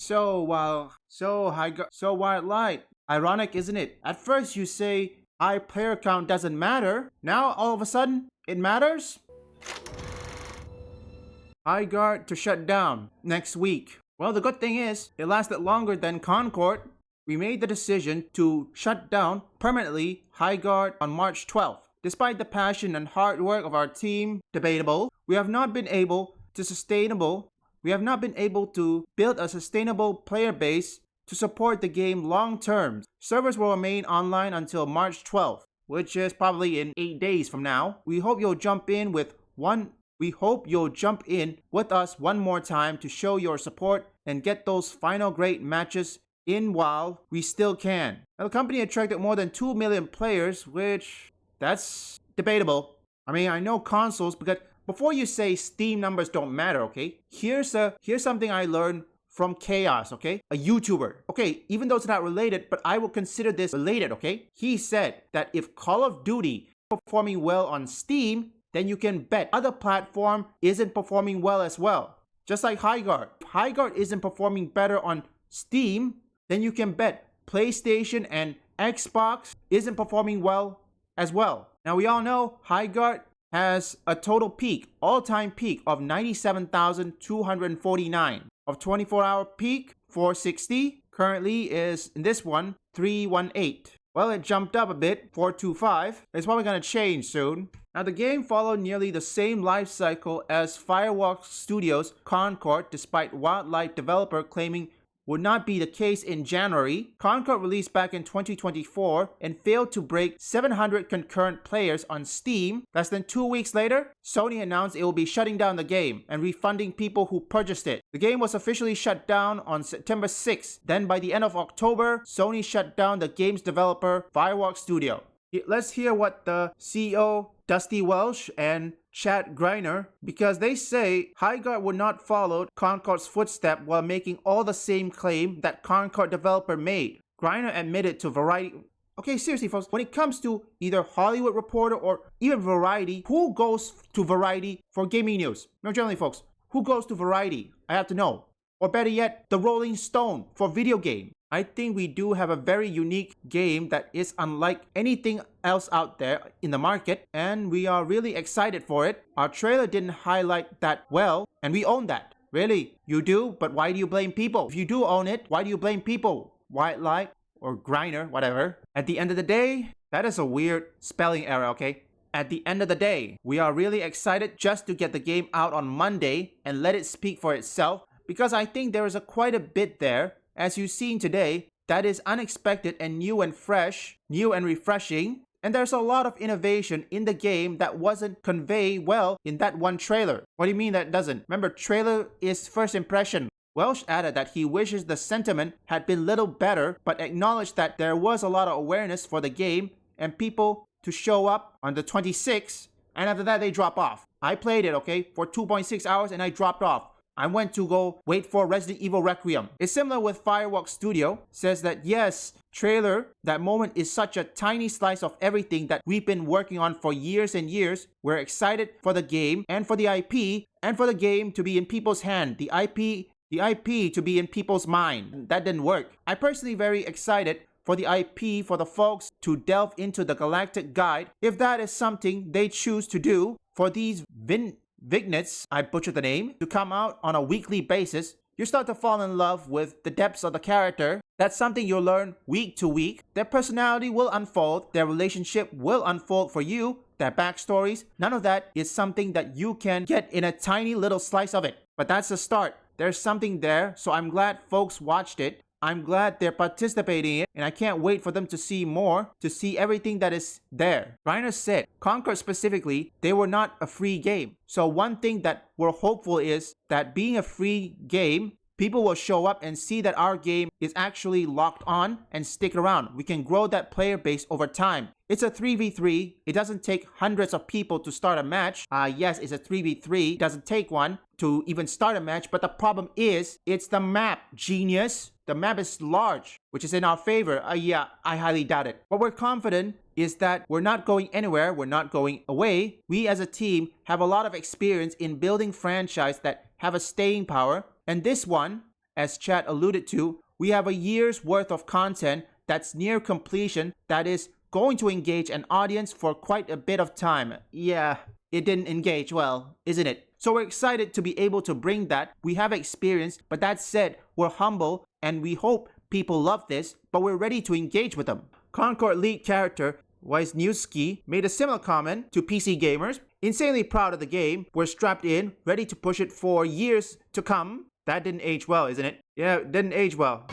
So Wildlight. Ironic, isn't it? At first you say high player count doesn't matter. Now all of a sudden it matters. Highguard to shut down next week. Well, the good thing is it lasted longer than Concord. We made the decision to shut down permanently Highguard on March 12th. Despite the passion and hard work of our team, debatable, we have not been able to build a sustainable player base to support the game long term. Servers will remain online until March 12th, which is probably in 8 days from now. We hope you'll jump in with us one more time to show your support and get those final great matches in while we still can. Now, the company attracted more than 2 million players, which that's debatable. I mean, I know consoles, because before you say Steam numbers don't matter, okay? Here's something I learned from Chaos, okay? A YouTuber. Okay, even though it's not related, but I will consider this related, okay? He said that if Call of Duty is performing well on Steam, then you can bet other platform isn't performing well as well. Just like Highguard. If Highguard isn't performing better on Steam, then you can bet PlayStation and Xbox isn't performing well as well. Now we all know Highguard has a total peak, all-time peak of 97,249. Of 24-hour peak, 460. Currently is, in this one, 318. Well, it jumped up a bit, 425. It's probably going to change soon. Now, the game followed nearly the same life cycle as Firewalk Studios' Concord, despite Wildlight developer claiming would not be the case in January. Concord released back in 2024 and failed to break 700 concurrent players on Steam. Less than 2 weeks later, Sony announced it will be shutting down the game and refunding people who purchased it. The game was officially shut down on September 6th. Then by the end of October, Sony shut down the game's developer, Firewalk Studio. Let's hear what the CEO, Dusty Welsh, and Chad Greiner, because they say Highguard would not follow Concord's footstep while making all the same claim that Concord developer made. Greiner admitted to Variety. Okay, seriously folks, when it comes to either Hollywood Reporter or even Variety, who goes to Variety for gaming news? No, generally folks, who goes to Variety? I have to know. Or better yet, the Rolling Stone for video game. I think we do have a very unique game that is unlike anything else out there in the market, and we are really excited for it. Our trailer didn't highlight that well, and we own that. Really, you do, but why do you blame people? If you do own it, why do you blame people? Wildlight or Greiner, whatever. At the end of the day, that is a weird spelling error, okay? At the end of the day, we are really excited just to get the game out on Monday and let it speak for itself, because I think there is quite a bit there, as you've seen today, that is unexpected and new and fresh, new and refreshing. And there's a lot of innovation in the game that wasn't conveyed well in that one trailer. What do you mean that doesn't? Remember, trailer is first impression. Welsh added that he wishes the sentiment had been little better, but acknowledged that there was a lot of awareness for the game and people to show up on the 26th, and after that they drop off. I played it, okay, for 2.6 hours and I dropped off. I went to go wait for Resident Evil Requiem. It's similar with Firewalk Studio. Says that yes, trailer, that moment is such a tiny slice of everything that we've been working on for years and years. We're excited for the game and for the IP and for the game to be in people's hand. The IP to be in people's mind. That didn't work. I'm personally very excited for the IP, for the folks to delve into the Galactic Guide, if that is something they choose to do. For these vignettes, I butchered the name, to come out on a weekly basis, you start to fall in love with the depths of the character. That's something you'll learn week to week. Their personality will unfold, their relationship will unfold for you, their backstories. None of that is something that you can get in a tiny little slice of it. But that's the start. There's something there, so I'm glad folks watched it. I'm glad they're participating in it, and I can't wait for them to see more, to see everything that is there. Reiner said, Concord specifically, they were not a free game. So one thing that we're hopeful is that being a free game, people will show up and see that our game is actually locked on and stick around. We can grow that player base over time. It's a 3v3. It doesn't take hundreds of people to start a match. Yes, it's a 3v3. It doesn't take one to even start a match. But the problem is, it's the map, genius. The map is large, which is in our favor. Yeah, I highly doubt it. What we're confident is that we're not going anywhere. We're not going away. We as a team have a lot of experience in building franchise that have a staying power. And this one, as Chad alluded to, we have a year's worth of content that's near completion that is going to engage an audience for quite a bit of time. Yeah, it didn't engage well, isn't it? So we're excited to be able to bring that. We have experience, but that said, we're humble and we hope people love this, but we're ready to engage with them. Concord lead character Wisniewski made a similar comment to PC gamers. Insanely proud of the game. We're strapped in, ready to push it for years to come. That didn't age well, isn't it? Yeah, it didn't age well.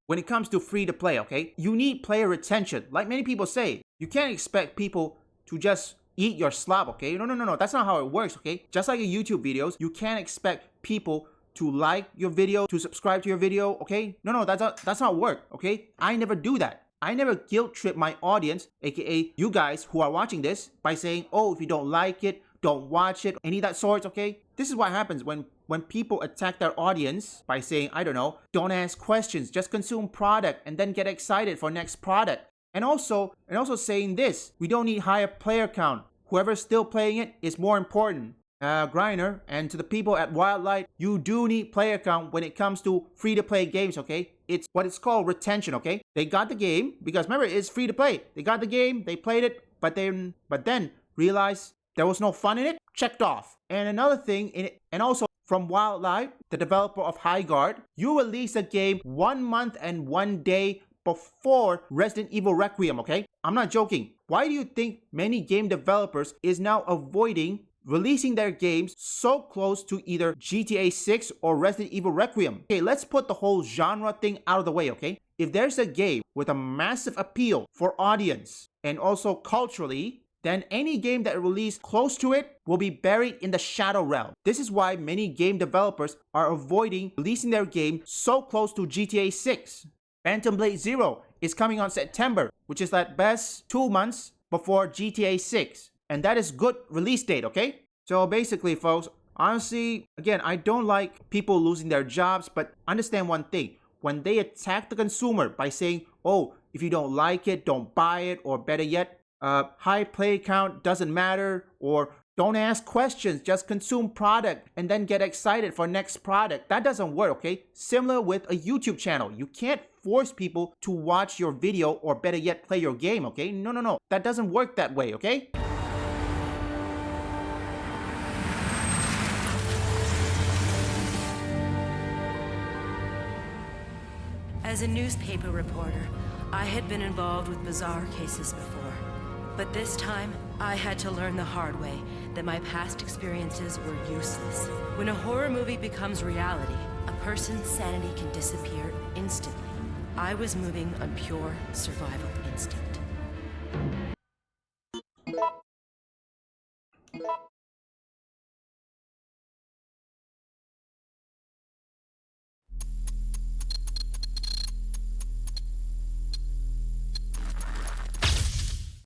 When it comes to free to play, okay, you need player retention. Like many people say, you can't expect people to just eat your slop, okay? No. That's not how it works, okay? Just like in YouTube videos, you can't expect people to like your video, to subscribe to your video, okay? No, that's not work, okay? I never do that. I never guilt trip my audience, aka you guys who are watching this, by saying, oh, if you don't like it, don't watch it, any of that sorts, okay? This is what happens when people attack their audience by saying, I don't know, don't ask questions, just consume product and then get excited for next product. And also saying this, we don't need higher player count. Whoever's still playing it is more important. Griner, and to the people at Wildlight, you do need player count when it comes to free-to-play games, okay? It's what it's called retention, okay? They got the game, because remember, it's free to play. They got the game, they played it, but then realized there was no fun in it, checked off. And another thing, and also from Wildlight, the developer of Highguard, you release a game 1 month and 1 day before Resident Evil Requiem, okay? I'm not joking. Why do you think many game developers is now avoiding releasing their games so close to either GTA 6 or Resident Evil Requiem? Okay, let's put the whole genre thing out of the way, okay? If there's a game with a massive appeal for audience and also culturally, then any game that released close to it will be buried in the shadow realm. This is why many game developers are avoiding releasing their game so close to GTA 6. Phantom Blade Zero is coming on September, which is at best 2 months before GTA 6. And that is good release date, okay? So basically, folks, honestly, again, I don't like people losing their jobs, but understand one thing. When they attack the consumer by saying, oh, if you don't like it, don't buy it, or better yet, high play count doesn't matter, or don't ask questions, just consume product and then get excited for next product. That doesn't work, okay? Similar with a YouTube channel. You can't force people to watch your video or better yet, play your game, okay? No. That doesn't work that way, okay? As a newspaper reporter, I had been involved with bizarre cases before. But this time, I had to learn the hard way that my past experiences were useless. When a horror movie becomes reality, a person's sanity can disappear instantly. I was moving on pure survival instinct.